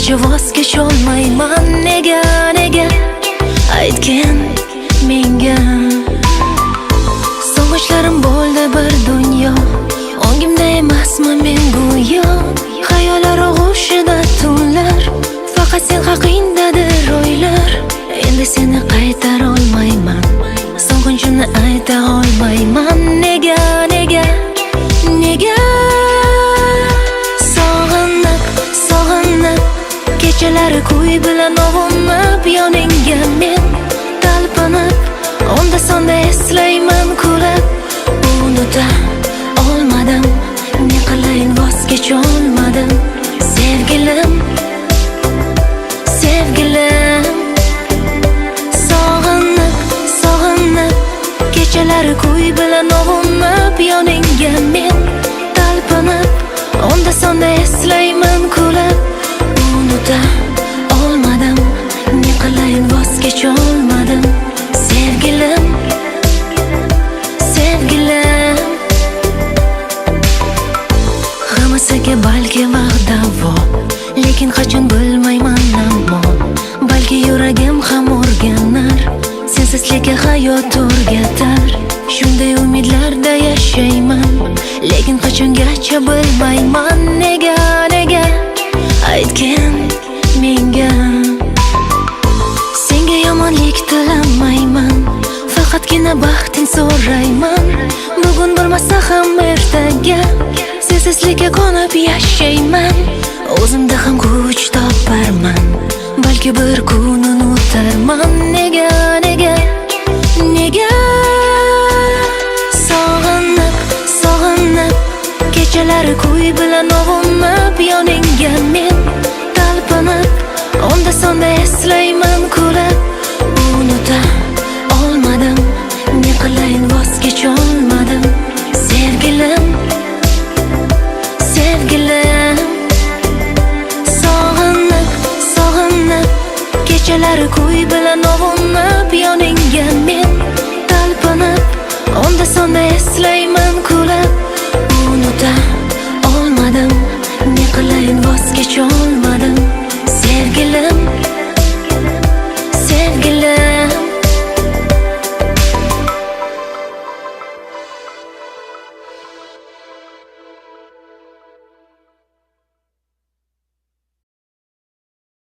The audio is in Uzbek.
hozircha voz kecholmayman. Nega aytgin menga. Sog'ishlarim bo'ldi bir dunyo, ongimda emasman men go'yo. Xayollar og'ushida tunlar, faqat sen haqingdadir o'ylar. Endi seni qaytara olmayman, sog'inchimni ayta olmayman. Nega sog'inib kechalari kuy bilan ovunib yoningga men talpinib, onda sonda eslayman kulib. Unuta olmadim, ne qilayin voz kecholmadim. Sevgilim sog'inib kechalari kuy bilan ovunib yoningga men talpinib, onda sonda eslayman kulib. Unuta olmadim, ne qilayin voz kecholmadim. Sevgilim g'amisiga balki vaqt-davo, lekin qachon bilmayman ammo. Balki yuragim ham o'rganar, sensizlikka hayot o'rgatar. Shunday umidlarda yashayman, lekin qachongacha bilmayman. Nega aytgin menga. Senga yomonlik tilamayman, faqatgina baxting so'rayman. Bugun bo'lmasa ham ertaga sensizlikka qonib yashayman. O'zimda ham kuch toparman, balki bir kun unutarman. Nega sog'inib kechalari kuy bilan ovunib yoningga men talpinib, onda sonda eslayman kulib. Unuta olmadim, ne qilayin voz kecholmadim. Sevgilim sog'inib kechalari kuy bilan ovunib yoningga men talpinib, onda sonda eslayman kulib. Unuta olmadim, ne qilayin voz kecholmadim.